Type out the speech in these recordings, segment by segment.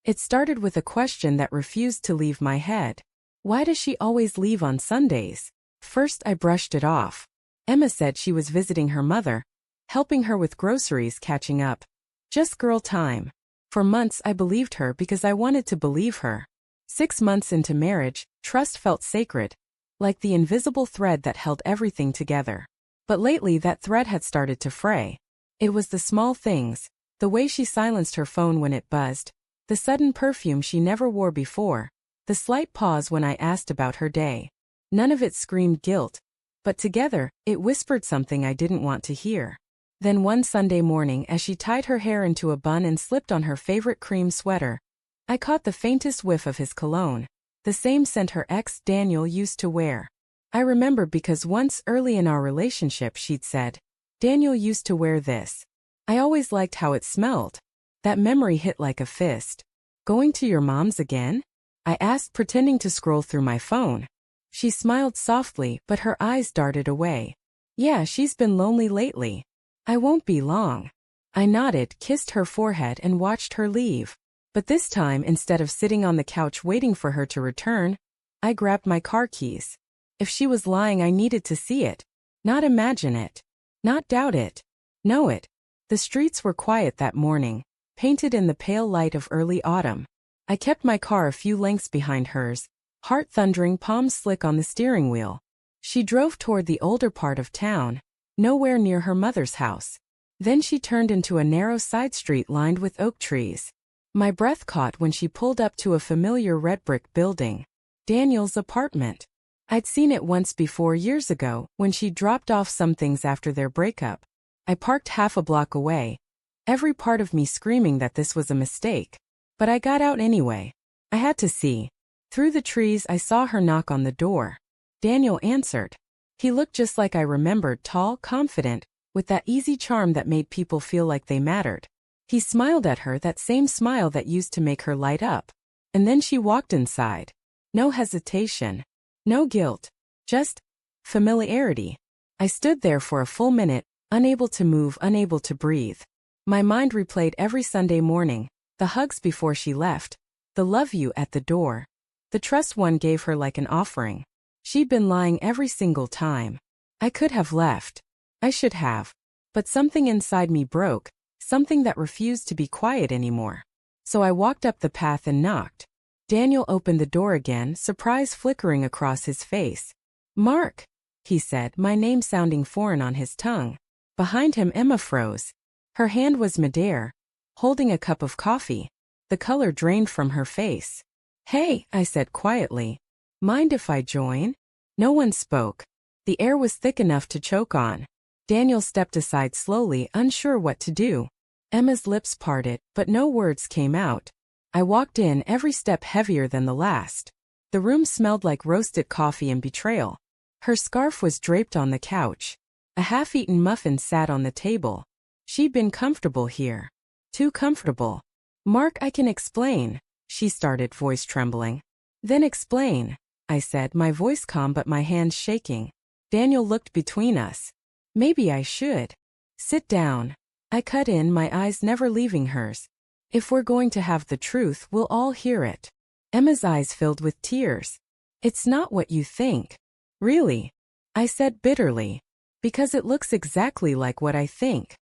It started with a question that refused to leave my head. Why does she always leave on Sundays? First I brushed it off. Emma said she was visiting her mother, helping her with groceries, catching up. Just girl time. For months I believed her because I wanted to believe her. 6 months into marriage, trust felt sacred, like the invisible thread that held everything together. But lately that thread had started to fray. It was the small things, the way she silenced her phone when it buzzed, the sudden perfume she never wore before, the slight pause when I asked about her day. None of it screamed guilt, but together, it whispered something I didn't want to hear. Then one Sunday morning, as she tied her hair into a bun and slipped on her favorite cream sweater, I caught the faintest whiff of his cologne, the same scent her ex, Daniel, used to wear. I remember because once early in our relationship she'd said, "Daniel used to wear this. I always liked how it smelled." That memory hit like a fist. "Going to your mom's again?" I asked, pretending to scroll through my phone. She smiled softly, but her eyes darted away. "Yeah, she's been lonely lately. I won't be long." I nodded, kissed her forehead, and watched her leave. But this time, instead of sitting on the couch waiting for her to return, I grabbed my car keys. If she was lying, I needed to see it. Not imagine it. Not doubt it. Know it. The streets were quiet that morning, painted in the pale light of early autumn. I kept my car a few lengths behind hers, heart thundering, palms slick on the steering wheel. She drove toward the older part of town, nowhere near her mother's house. Then she turned into a narrow side street lined with oak trees. My breath caught when she pulled up to a familiar red brick building. Daniel's apartment. I'd seen it once before, years ago, when she dropped off some things after their breakup. I parked half a block away, every part of me screaming that this was a mistake. But I got out anyway. I had to see. Through the trees I saw her knock on the door. Daniel answered. He looked just like I remembered, tall, confident, with that easy charm that made people feel like they mattered. He smiled at her, that same smile that used to make her light up. And then she walked inside. No hesitation. No guilt. Just familiarity. I stood there for a full minute, unable to move, unable to breathe. My mind replayed every Sunday morning, the hugs before she left, the love you at the door, the trust one gave her like an offering. She'd been lying every single time. I could have left. I should have. But something inside me broke, something that refused to be quiet anymore. So I walked up the path and knocked. Daniel opened the door again, surprise flickering across his face. "Mark," he said, my name sounding foreign on his tongue. Behind him Emma froze. Her hand was midair, holding a cup of coffee. The color drained from her face. "Hey," I said quietly. "Mind if I join?" No one spoke. The air was thick enough to choke on. Daniel stepped aside slowly, unsure what to do. Emma's lips parted, but no words came out. I walked in, every step heavier than the last. The room smelled like roasted coffee and betrayal. Her scarf was draped on the couch. A half-eaten muffin sat on the table. She'd been comfortable here. Too comfortable. "Mark, I can explain," she started, voice trembling. "Then explain," I said, my voice calm but my hands shaking. Daniel looked between us. "Maybe I should." "Sit down." I cut in, my eyes never leaving hers. "If we're going to have the truth, we'll all hear it." Emma's eyes filled with tears. "It's not what you think." "Really?" I said bitterly. "Because it looks exactly like what I think."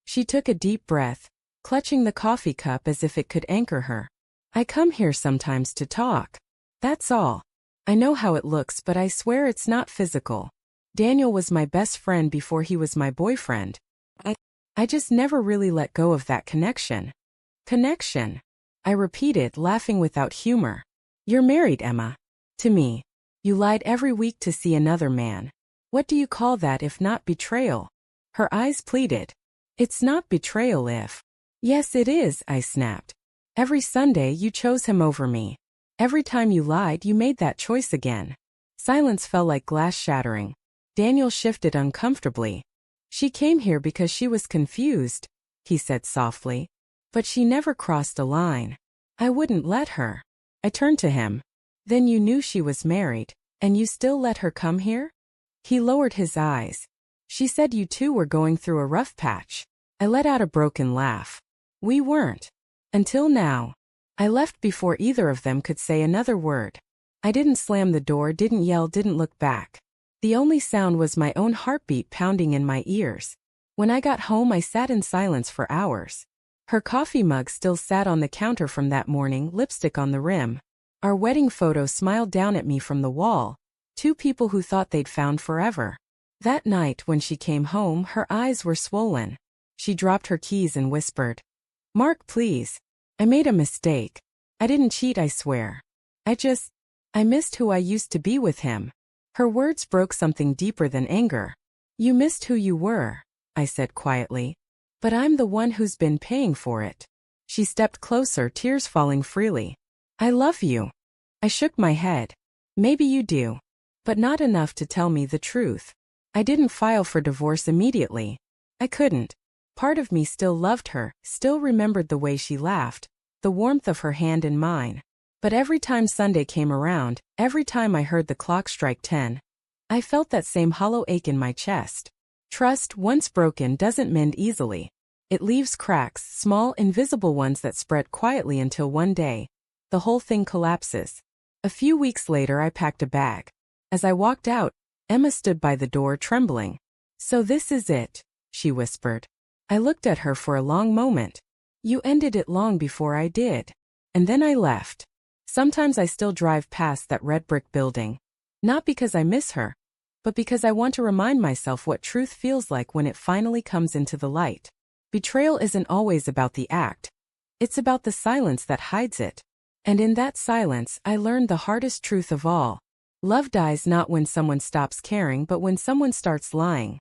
She took a deep breath, clutching the coffee cup as if it could anchor her. "I come here sometimes to talk. That's all. I know how it looks, but I swear it's not physical. Daniel was my best friend before he was my boyfriend. I just never really let go of that connection." "Connection?" I repeated, laughing without humor. "You're married, Emma. To me. You lied every week to see another man. What do you call that if not betrayal?" Her eyes pleaded. "It's not betrayal if—" "Yes, it is," I snapped. "Every Sunday you chose him over me. Every time you lied, you made that choice again." Silence fell like glass shattering. Daniel shifted uncomfortably. "She came here because she was confused," he said softly. "But she never crossed a line. I wouldn't let her." I turned to him. "Then you knew she was married, and you still let her come here?" He lowered his eyes. "She said you two were going through a rough patch." I let out a broken laugh. "We weren't. Until now." I left before either of them could say another word. I didn't slam the door, didn't yell, didn't look back. The only sound was my own heartbeat pounding in my ears. When I got home, I sat in silence for hours. Her coffee mug still sat on the counter from that morning, lipstick on the rim. Our wedding photo smiled down at me from the wall. Two people who thought they'd found forever. That night, when she came home, her eyes were swollen. She dropped her keys and whispered, "Mark, please. I made a mistake. I didn't cheat, I swear. I missed who I used to be with him." Her words broke something deeper than anger. "You missed who you were," I said quietly. "But I'm the one who's been paying for it." She stepped closer, tears falling freely. "I love you." I shook my head. "Maybe you do. But not enough to tell me the truth." I didn't file for divorce immediately. I couldn't. Part of me still loved her, still remembered the way she laughed, the warmth of her hand in mine. But every time Sunday came around, every time I heard the clock strike 10, I felt that same hollow ache in my chest. Trust, once broken, doesn't mend easily. It leaves cracks, small, invisible ones that spread quietly until one day, the whole thing collapses. A few weeks later, I packed a bag. As I walked out, Emma stood by the door, trembling. "So this is it," she whispered. I looked at her for a long moment. "You ended it long before I did." And then I left. Sometimes I still drive past that red brick building. Not because I miss her, but because I want to remind myself what truth feels like when it finally comes into the light. Betrayal isn't always about the act. It's about the silence that hides it. And in that silence, I learned the hardest truth of all. Love dies not when someone stops caring, but when someone starts lying.